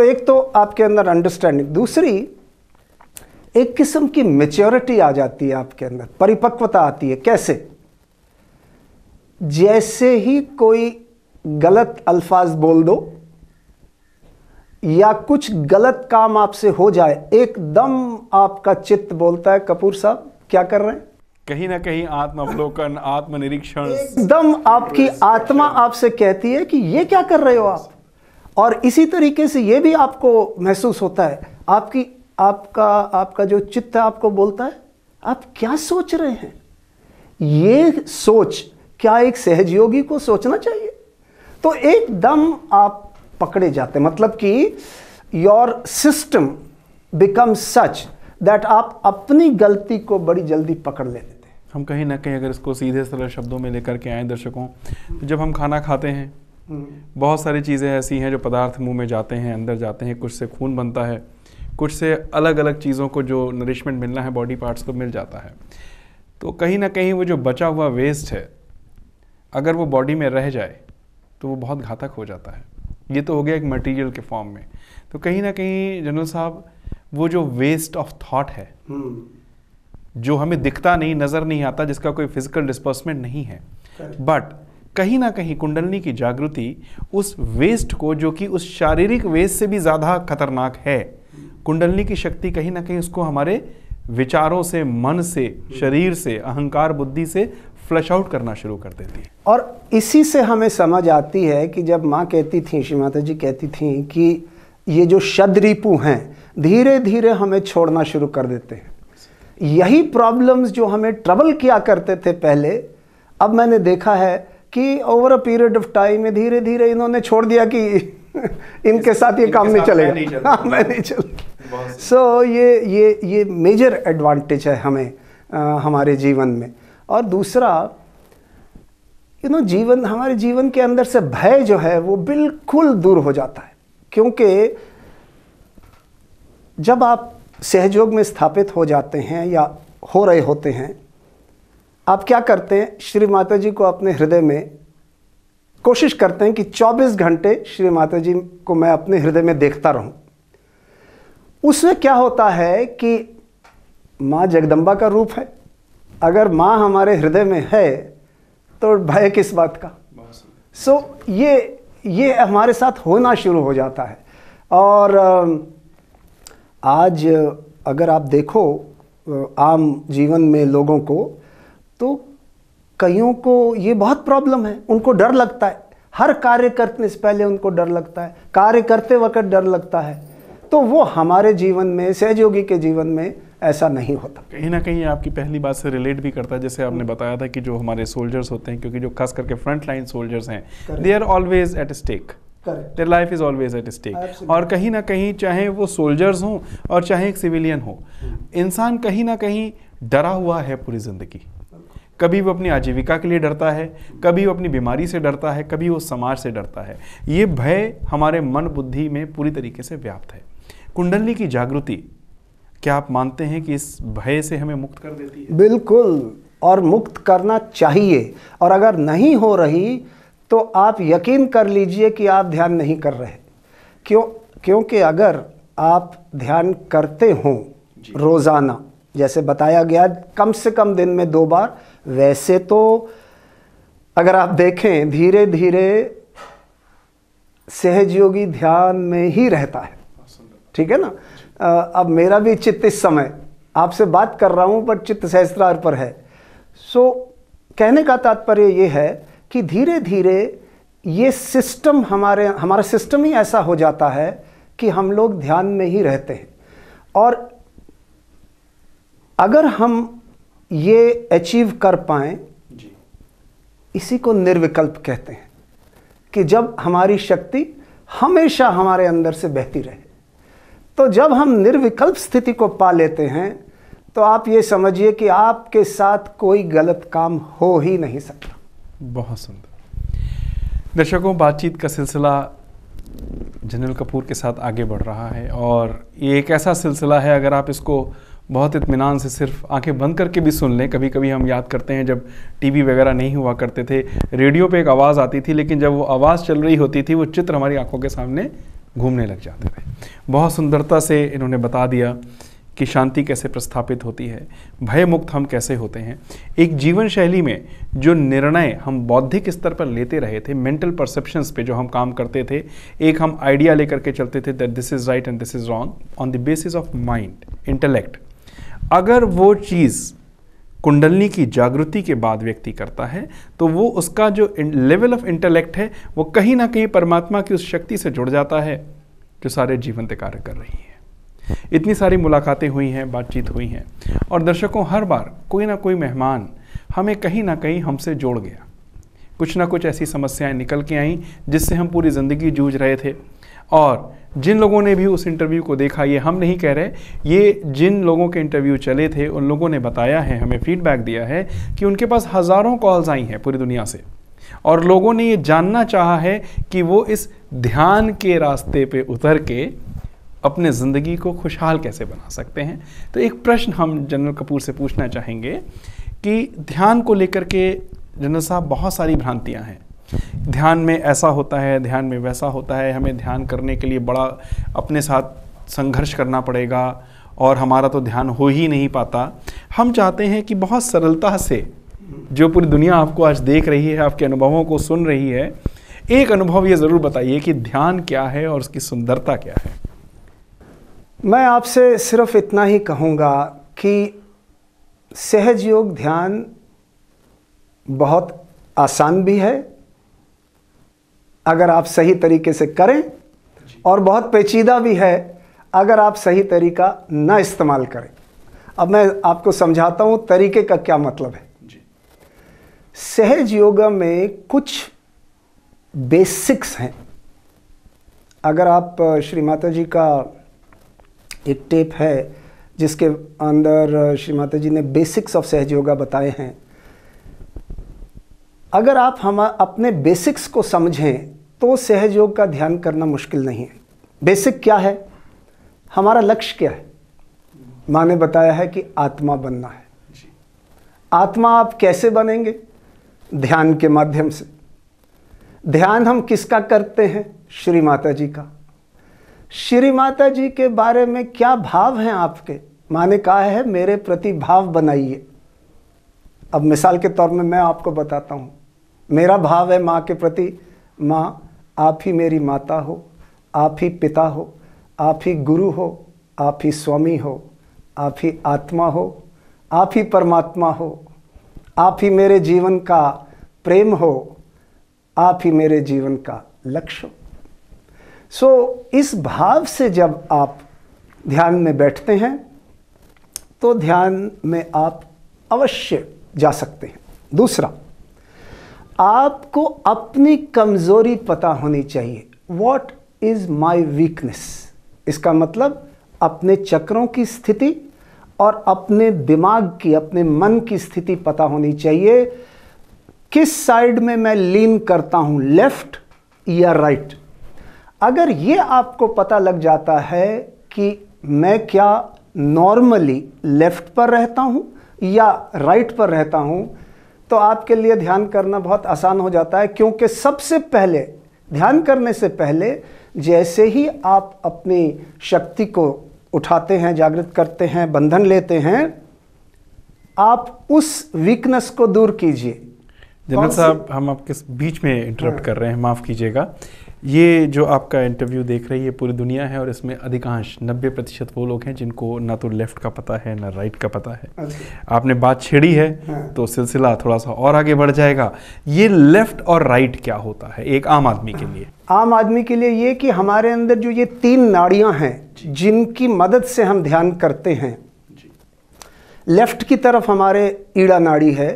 एक तो आपके अंदर अंडरस्टैंडिंग, दूसरी एक किस्म की मैच्योरिटी आ जाती है आपके अंदर, परिपक्वता आती है। कैसे? जैसे ही कोई गलत अल्फाज बोल दो या कुछ गलत काम आपसे हो जाए, एकदम आपका चित्त बोलता है कपूर साहब क्या कर रहे हैं। कहीं ना कहीं आत्मावलोकन, आत्मनिरीक्षण, एकदम आपकी आत्मा आपसे कहती है कि ये क्या कर रहे हो आप। और इसी तरीके से ये भी आपको महसूस होता है, आपका जो चित्त आपको बोलता है आप क्या सोच रहे हैं। ये सोच क्या एक सहजयोगी को सोचना चाहिए? तो एकदम आप पकड़े जाते हैं, मतलब कि your system become such that आप अपनी गलती को बड़ी जल्दी पकड़ लेते थे। हम कहीं ना कहीं अगर इसको सीधे सरल शब्दों में लेकर के आए दर्शकों, तो जब हम खाना खाते हैं, बहुत सारी चीज़ें ऐसी हैं जो पदार्थ मुंह में जाते हैं, अंदर जाते हैं, कुछ से खून बनता है, कुछ से अलग अलग चीज़ों को जो नरिशमेंट मिलना है बॉडी पार्ट्स को मिल जाता है। तो कहीं ना कहीं वो जो बचा हुआ वेस्ट है, अगर वो बॉडी में रह जाए तो वो बहुत घातक हो जाता है। ये तो हो गया एक मटेरियल के फॉर्म में। तो कहीं ना कहीं जनरल साहब, वो जो वेस्ट ऑफ थॉट है, जो हमें दिखता नहीं, नज़र नहीं आता, जिसका कोई फिजिकल डिस्पर्समेंट नहीं है, बट कहीं ना कहीं कुंडलिनी की जागृति उस वेस्ट को, जो कि उस शारीरिक वेस्ट से भी ज़्यादा खतरनाक है, कुंडलिनी की शक्ति कहीं ना कहीं उसको हमारे विचारों से, मन से, शरीर से, अहंकार बुद्धि से फ्लश आउट करना शुरू कर देती है। और इसी से हमें समझ आती है कि जब माँ कहती थी, श्री माता जी कहती थी कि ये जो शदरिपु हैं धीरे धीरे हमें छोड़ना शुरू कर देते हैं। यही प्रॉब्लम्स जो हमें ट्रबल किया करते थे पहले, अब मैंने देखा है कि over a period of time में धीरे धीरे इन्होंने छोड़ दिया कि इनके साथ ये काम नहीं चलेगा, मैं नहीं चल। सो ये मेजर एडवांटेज है हमें हमारे जीवन में। और दूसरा हमारे जीवन के अंदर से भय जो है वो बिल्कुल दूर हो जाता है, क्योंकि जब आप सहयोग में स्थापित हो जाते हैं या हो रहे होते हैं, आप क्या करते हैं, श्री माता जी को अपने हृदय में कोशिश करते हैं कि 24 घंटे श्री माता जी को मैं अपने हृदय में देखता रहूं। उसमें क्या होता है कि माँ जगदम्बा का रूप है, अगर माँ हमारे हृदय में है तो भय किस बात का। सो ये हमारे साथ होना शुरू हो जाता है। और आज अगर आप देखो आम जीवन में लोगों को, तो कईयों को ये बहुत प्रॉब्लम है, उनको डर लगता है, हर कार्य करने से पहले उनको डर लगता है, कार्य करते वक्त डर लगता है। तो वो हमारे जीवन में, सहयोगी के जीवन में ऐसा नहीं होता। कहीं ना कहीं आपकी पहली बात से रिलेट भी करता है, जैसे आपने बताया था कि जो हमारे सोल्जर्स होते हैं, क्योंकि जो खास करके फ्रंट लाइन सोल्जर्स हैं, they are always at stake, their life is always at stake. और कहीं ना कहीं चाहे वो सोल्जर्स हों और चाहे एक सिविलियन हो, इंसान कहीं ना कहीं डरा हुआ है पूरी जिंदगी। कभी वो अपनी आजीविका के लिए डरता है, कभी वो अपनी बीमारी से डरता है, कभी वो समाज से डरता है। ये भय हमारे मन बुद्धि में पूरी तरीके से व्याप्त है। कुंडली की जागृति, क्या आप मानते हैं कि इस भय से हमें मुक्त कर देती है? बिल्कुल, और मुक्त करना चाहिए। और अगर नहीं हो रही तो आप यकीन कर लीजिए कि आप ध्यान नहीं कर रहे। क्योंकि अगर आप ध्यान करते हों रोज़ाना, जैसे बताया गया कम से कम दिन में 2 बार, वैसे तो अगर आप देखें धीरे धीरे सहयोगी ध्यान में ही रहता है, ठीक है ना। अब मेरा भी चित्त इस समय आपसे बात कर रहा हूँ, बट चित्त सहस्त्रार पर है। सो कहने का तात्पर्य ये है कि धीरे धीरे ये सिस्टम हमारा सिस्टम ही ऐसा हो जाता है कि हम लोग ध्यान में ही रहते हैं। और अगर हम ये अचीव कर पाएं, इसी को निर्विकल्प कहते हैं, कि जब हमारी शक्ति हमेशा हमारे अंदर से बहती रहे। तो जब हम निर्विकल्प स्थिति को पा लेते हैं, तो आप ये समझिए कि आपके साथ कोई गलत काम हो ही नहीं सकता। बहुत सुंदर। दर्शकों, बातचीत का सिलसिला जनरल कपूर के साथ आगे बढ़ रहा है, और ये एक ऐसा सिलसिला है, अगर आप इसको बहुत इत्मीनान से सिर्फ आंखें बंद करके भी सुन लें। कभी कभी हम याद करते हैं जब टीवी वगैरह नहीं हुआ करते थे, रेडियो पे एक आवाज़ आती थी, लेकिन जब वो आवाज़ चल रही होती थी वो चित्र हमारी आंखों के सामने घूमने लग जाते थे। बहुत सुंदरता से इन्होंने बता दिया कि शांति कैसे प्रस्थापित होती है, भय मुक्त हम कैसे होते हैं। एक जीवन शैली में जो निर्णय हम बौद्धिक स्तर पर लेते रहे थे, मेंटल परसेप्शंस पे जो हम काम करते थे, एक हम आइडिया लेकर के चलते थे that this is right and this is wrong on the basis of mind, intellect. अगर वो चीज़ कुंडलनी की जागृति के बाद व्यक्ति करता है, तो वो उसका जो लेवल ऑफ इंटेलेक्ट है वो कहीं ना कहीं परमात्मा की उस शक्ति से जुड़ जाता है जो सारे जीवंत कार्य कर रही है। इतनी सारी मुलाकातें हुई हैं, बातचीत हुई हैं, और दर्शकों, हर बार कोई ना कोई मेहमान हमें कहीं ना कहीं हमसे जोड़ गया। कुछ ना कुछ ऐसी समस्याएं निकल के आईं जिससे हम पूरी ज़िंदगी जूझ रहे थे। और जिन लोगों ने भी उस इंटरव्यू को देखा, ये हम नहीं कह रहे, ये जिन लोगों के इंटरव्यू चले थे उन लोगों ने बताया है, हमें फीडबैक दिया है कि उनके पास हज़ारों कॉल्स आई हैं पूरी दुनिया से, और लोगों ने ये जानना चाहा है कि वो इस ध्यान के रास्ते पे उतर के अपने ज़िंदगी को खुशहाल कैसे बना सकते हैं। तो एक प्रश्न हम जनरल कपूर से पूछना चाहेंगे कि ध्यान को लेकर के जनरल साहब बहुत सारी भ्रांतियां हैं। ध्यान में ऐसा होता है, ध्यान में वैसा होता है, हमें ध्यान करने के लिए बड़ा अपने साथ संघर्ष करना पड़ेगा और हमारा तो ध्यान हो ही नहीं पाता। हम चाहते हैं कि बहुत सरलता से, जो पूरी दुनिया आपको आज देख रही है, आपके अनुभवों को सुन रही है, एक अनुभव ये ज़रूर बताइए कि ध्यान क्या है और उसकी सुंदरता क्या है। मैं आपसे सिर्फ इतना ही कहूँगा कि सहज योग ध्यान बहुत आसान भी है अगर आप सही तरीके से करें, और बहुत पेचीदा भी है अगर आप सही तरीका न इस्तेमाल करें। अब मैं आपको समझाता हूँ तरीके का क्या मतलब है। सहज योगा में कुछ बेसिक्स हैं। अगर आप श्री माता जी का एक टेप है जिसके अंदर श्री माता जी ने बेसिक्स ऑफ सहज योगा बताए हैं, अगर आप हम अपने बेसिक्स को समझें तो सहज योग का ध्यान करना मुश्किल नहीं है। बेसिक क्या है, हमारा लक्ष्य क्या है? माँ ने बताया है कि आत्मा बनना है। आत्मा आप कैसे बनेंगे? ध्यान के माध्यम से। ध्यान हम किसका करते हैं? श्री माता जी का। श्री माता जी के बारे में क्या भाव हैं आपके? माँ ने कहा है मेरे प्रति भाव बनाइए। अब मिसाल के तौर में मैं आपको बताता हूँ, मेरा भाव है माँ के प्रति, माँ आप ही मेरी माता हो, आप ही पिता हो, आप ही गुरु हो, आप ही स्वामी हो, आप ही आत्मा हो, आप ही परमात्मा हो, आप ही मेरे जीवन का प्रेम हो, आप ही मेरे जीवन का लक्ष्य हो। सो इस भाव से जब आप ध्यान में बैठते हैं तो ध्यान में आप अवश्य जा सकते हैं। दूसरा, आपको अपनी कमजोरी पता होनी चाहिए। What is my weakness? इसका मतलब अपने चक्रों की स्थिति और अपने दिमाग की, अपने मन की स्थिति पता होनी चाहिए। किस साइड में मैं लीन करता हूं, लेफ्ट या राइट? अगर ये आपको पता लग जाता है कि मैं क्या नॉर्मली लेफ्ट पर रहता हूं या राइट पर रहता हूं, तो आपके लिए ध्यान करना बहुत आसान हो जाता है। क्योंकि सबसे पहले ध्यान करने से पहले जैसे ही आप अपनी शक्ति को उठाते हैं, जागृत करते हैं, बंधन लेते हैं, आप उस वीकनेस को दूर कीजिए। जनरल साहब, हम आपके बीच में इंटरप्ट कर रहे हैं, माफ़ कीजिएगा। ये जो आपका इंटरव्यू देख रही है पूरी दुनिया है और इसमें अधिकांश 90% वो लोग हैं जिनको ना तो लेफ़्ट का पता है ना राइट का पता है। अच्छा। आपने बात छेड़ी है तो सिलसिला थोड़ा सा और आगे बढ़ जाएगा। ये लेफ़्ट और राइट क्या होता है एक आम आदमी के लिए? आम आदमी के लिए ये कि हमारे अंदर जो ये 3 नाड़ियाँ हैं जिनकी मदद से हम ध्यान करते हैं। लेफ़्ट की तरफ हमारे ईड़ा नाड़ी है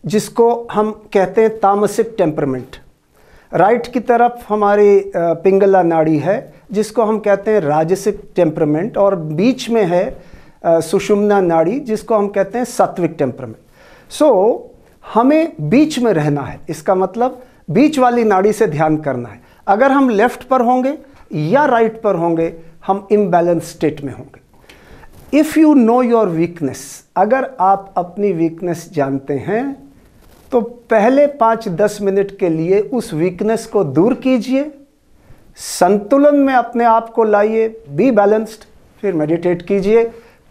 जिसको हम कहते हैं तामसिक टेम्परमेंट। राइट की तरफ हमारी पिंगला नाड़ी है जिसको हम कहते हैं राजसिक टेम्परमेंट, और बीच में है सुषुम्ना नाड़ी जिसको हम कहते हैं सात्विक टेम्परमेंट। सो हमें बीच में रहना है। इसका मतलब बीच वाली नाड़ी से ध्यान करना है। अगर हम लेफ्ट पर होंगे या राइट पर होंगे, हम इम्बैलेंस स्टेट में होंगे। If you know your weakness, अगर आप अपनी वीकनेस जानते हैं तो पहले 5-10 मिनट के लिए उस वीकनेस को दूर कीजिए, संतुलन में अपने आप को लाइए, बी बैलेंस्ड, फिर मेडिटेट कीजिए।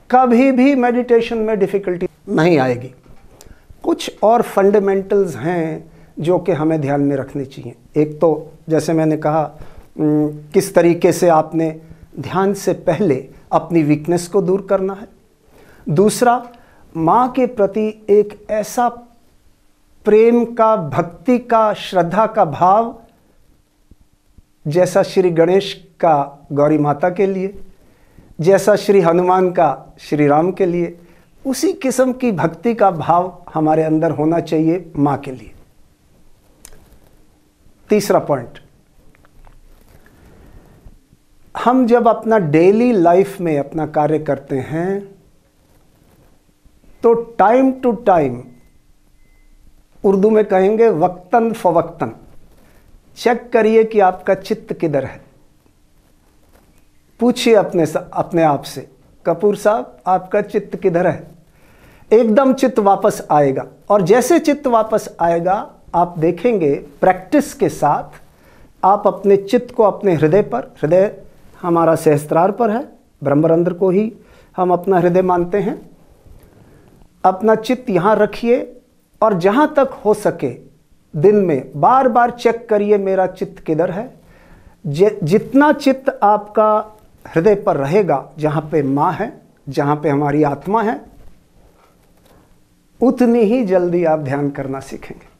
कभी भी मेडिटेशन में डिफ़िकल्टी नहीं आएगी। कुछ और फंडामेंटल्स हैं जो कि हमें ध्यान में रखनी चाहिए। एक तो जैसे मैंने कहा किस तरीके से आपने ध्यान से पहले अपनी वीकनेस को दूर करना है। दूसरा, माँ के प्रति एक ऐसा प्रेम का, भक्ति का, श्रद्धा का भाव जैसा श्री गणेश का गौरी माता के लिए, जैसा श्री हनुमान का श्री राम के लिए, उसी किस्म की भक्ति का भाव हमारे अंदर होना चाहिए माँ के लिए। तीसरा पॉइंट, हम जब अपना डेली लाइफ में अपना कार्य करते हैं तो टाइम टू टाइम, उर्दू में कहेंगे वक्तन फवक्तन, चेक करिए कि आपका चित्त किधर है। पूछिए अपने आप से, कपूर साहब आपका चित्त किधर है? एकदम चित्त वापस आएगा। और जैसे चित्त वापस आएगा आप देखेंगे प्रैक्टिस के साथ आप अपने चित्त को अपने हृदय पर, हृदय हमारा सहस्त्रार पर है, ब्रह्मरंध्र को ही हम अपना हृदय मानते हैं, अपना चित्त यहाँ रखिए और जहाँ तक हो सके दिन में बार बार चेक करिए मेरा चित्त किधर है। जितना चित्त आपका हृदय पर रहेगा, जहाँ पे माँ है, जहाँ पे हमारी आत्मा है, उतनी ही जल्दी आप ध्यान करना सीखेंगे।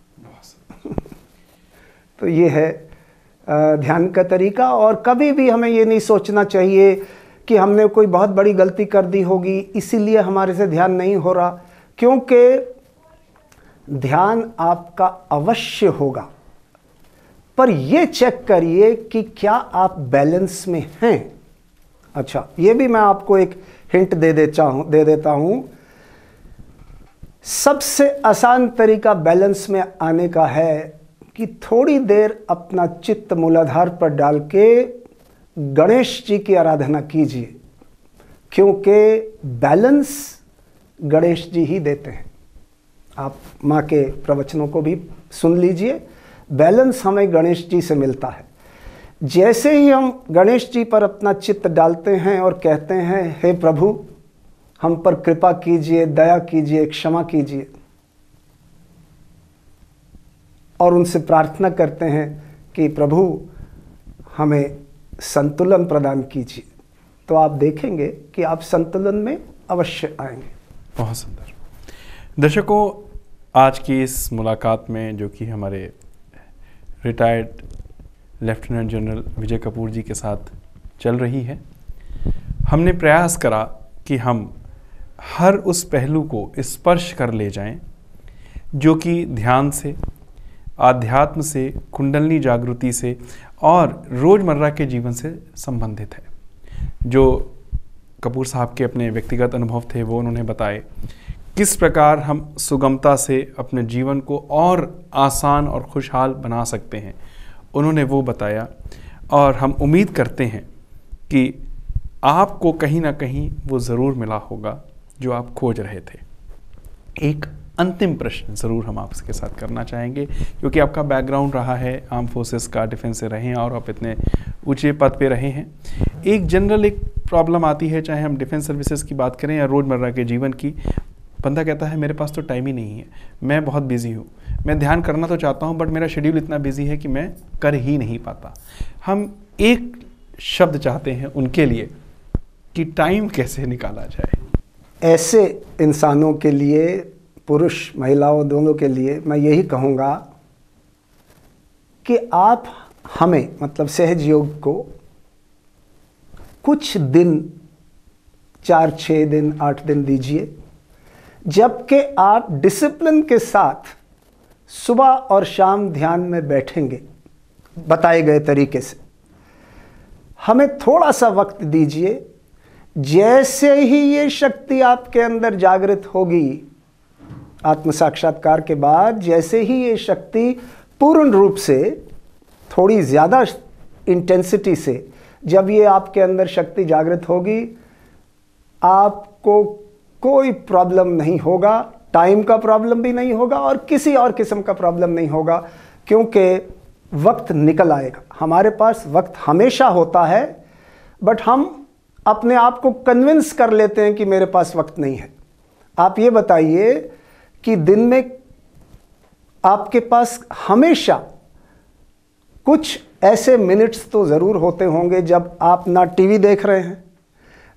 तो ये है ध्यान का तरीका। और कभी भी हमें ये नहीं सोचना चाहिए कि हमने कोई बहुत बड़ी गलती कर दी होगी इसीलिए हमारे से ध्यान नहीं हो रहा, क्योंकि ध्यान आपका अवश्य होगा, पर ये चेक करिए कि क्या आप बैलेंस में हैं। अच्छा, ये भी मैं आपको एक हिंट दे देता हूं। सबसे आसान तरीका बैलेंस में आने का है कि थोड़ी देर अपना चित्त मूलाधार पर डाल के गणेश जी की आराधना कीजिए, क्योंकि बैलेंस गणेश जी ही देते हैं। आप माँ के प्रवचनों को भी सुन लीजिए, बैलेंस हमें गणेश जी से मिलता है। जैसे ही हम गणेश जी पर अपना चित्त डालते हैं और कहते हैं हे प्रभु हम पर कृपा कीजिए, दया कीजिए, क्षमा कीजिए, और उनसे प्रार्थना करते हैं कि प्रभु हमें संतुलन प्रदान कीजिए, तो आप देखेंगे कि आप संतुलन में अवश्य आएंगे। बहुत सुंदर। दर्शकों, आज की इस मुलाकात में जो कि हमारे रिटायर्ड लेफ्टिनेंट जनरल विजय कपूर जी के साथ चल रही है, हमने प्रयास करा कि हम हर उस पहलू को स्पर्श कर ले जाएं जो कि ध्यान से, आध्यात्म से, कुंडलनी जागृति से और रोज़मर्रा के जीवन से संबंधित है। जो कपूर साहब के अपने व्यक्तिगत अनुभव थे वो उन्होंने बताए, किस प्रकार हम सुगमता से अपने जीवन को और आसान और खुशहाल बना सकते हैं, उन्होंने वो बताया। और हम उम्मीद करते हैं कि आपको कहीं ना कहीं वो ज़रूर मिला होगा जो आप खोज रहे थे। एक अंतिम प्रश्न ज़रूर हम आपके साथ करना चाहेंगे, क्योंकि आपका बैकग्राउंड रहा है आर्म फोर्सेस का, डिफेंस से रहे हैं और आप इतने ऊंचे पद पे रहे हैं। एक जनरल एक प्रॉब्लम आती है, चाहे हम डिफेंस सर्विसेज की बात करें या रोज़मर्रा के जीवन की। बंदा कहता है मेरे पास तो टाइम ही नहीं है, मैं बहुत बिजी हूँ, मैं ध्यान करना तो चाहता हूँ बट मेरा शेड्यूल इतना बिजी है कि मैं कर ही नहीं पाता। हम एक शब्द चाहते हैं उनके लिए कि टाइम कैसे निकाला जाए। ऐसे इंसानों के लिए, पुरुष महिलाओं दोनों के लिए मैं यही कहूँगा कि आप हमें, मतलब सहज योग को कुछ दिन, 4-6 दिन, 8 दिन दीजिए, जबकि आप डिसिप्लिन के साथ सुबह और शाम ध्यान में बैठेंगे बताए गए तरीके से। हमें थोड़ा सा वक्त दीजिए, जैसे ही ये शक्ति आपके अंदर जागृत होगी, आत्म साक्षात्कार के बाद जैसे ही ये शक्ति पूर्ण रूप से, थोड़ी ज़्यादा इंटेंसिटी से जब ये आपके अंदर शक्ति जागृत होगी, आपको कोई प्रॉब्लम नहीं होगा, टाइम का प्रॉब्लम भी नहीं होगा और किसी और किस्म का प्रॉब्लम नहीं होगा, क्योंकि वक्त निकल आएगा। हमारे पास वक्त हमेशा होता है, बट हम अपने आप को कन्विंस कर लेते हैं कि मेरे पास वक्त नहीं है। आप ये बताइए कि दिन में आपके पास हमेशा कुछ ऐसे मिनट्स तो ज़रूर होते होंगे जब आप ना टीवी देख रहे हैं,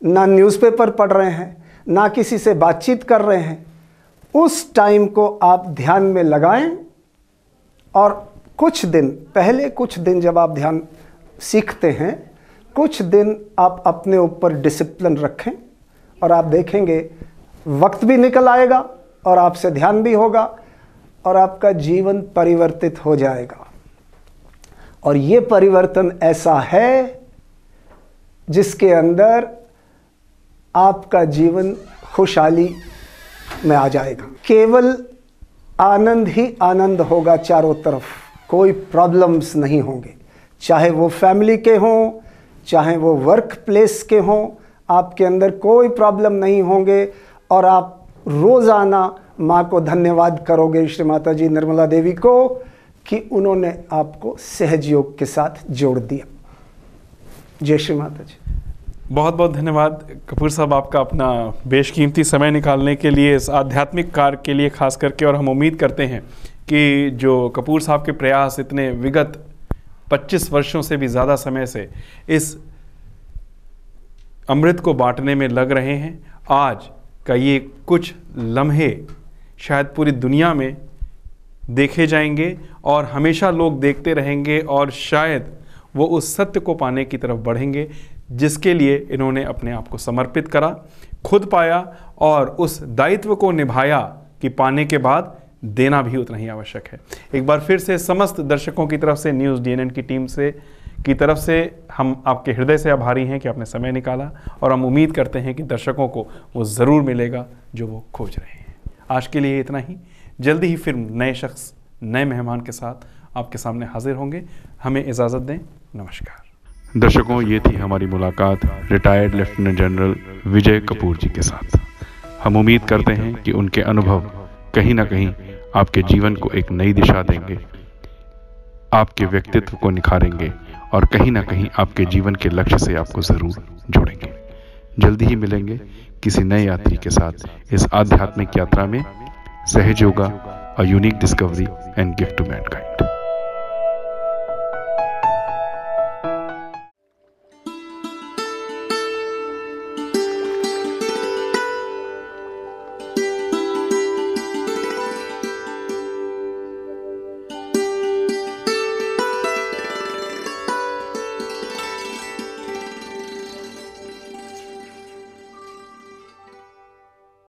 ना न्यूज़पेपर पढ़ रहे हैं, ना किसी से बातचीत कर रहे हैं। उस टाइम को आप ध्यान में लगाएं और कुछ दिन पहले, कुछ दिन जब आप ध्यान सीखते हैं, कुछ दिन आप अपने ऊपर डिसिप्लिन रखें और आप देखेंगे वक्त भी निकल आएगा और आपसे ध्यान भी होगा और आपका जीवन परिवर्तित हो जाएगा। और ये परिवर्तन ऐसा है जिसके अंदर आपका जीवन खुशहाली में आ जाएगा। केवल आनंद ही आनंद होगा चारों तरफ, कोई प्रॉब्लम्स नहीं होंगे, चाहे वो फैमिली के हों, चाहे वो वर्क प्लेस के हों, आपके अंदर कोई प्रॉब्लम नहीं होंगे और आप रोज़ाना माँ को धन्यवाद करोगे, श्री माता जी निर्मला देवी को, कि उन्होंने आपको सहज योग के साथ जोड़ दिया। जय श्री माता जी। बहुत बहुत धन्यवाद कपूर साहब, आपका अपना बेशकीमती समय निकालने के लिए, इस आध्यात्मिक कार्य के लिए खास करके। और हम उम्मीद करते हैं कि जो कपूर साहब के प्रयास इतने विगत 25 वर्षों से भी ज़्यादा समय से इस अमृत को बांटने में लग रहे हैं, आज का ये कुछ लम्हे शायद पूरी दुनिया में देखे जाएंगे और हमेशा लोग देखते रहेंगे और शायद वो उस सत्य को पाने की तरफ बढ़ेंगे जिसके लिए इन्होंने अपने आप को समर्पित करा, खुद पाया और उस दायित्व को निभाया कि पाने के बाद देना भी उतना ही आवश्यक है। एक बार फिर से समस्त दर्शकों की तरफ से, न्यूज़ डीएनएन की टीम की तरफ से हम आपके हृदय से आभारी हैं कि आपने समय निकाला और हम उम्मीद करते हैं कि दर्शकों को वो ज़रूर मिलेगा जो वो खोज रहे हैं। आज के लिए इतना ही। जल्दी ही फिर नए शख्स, नए मेहमान के साथ आपके सामने हाजिर होंगे। हमें इजाज़त दें। नमस्कार। दर्शकों, ये थी हमारी मुलाकात रिटायर्ड लेफ्टिनेंट जनरल विजय कपूर जी के साथ। हम उम्मीद करते हैं कि उनके अनुभव कहीं ना कहीं आपके जीवन को एक नई दिशा देंगे, आपके व्यक्तित्व को निखारेंगे और कहीं ना कहीं आपके जीवन के लक्ष्य से आपको ज़रूर जोड़ेंगे। जल्दी ही मिलेंगे किसी नए यात्री के साथ इस आध्यात्मिक यात्रा में। Sahaj Yoga, a unique discovery and gift to Mankind.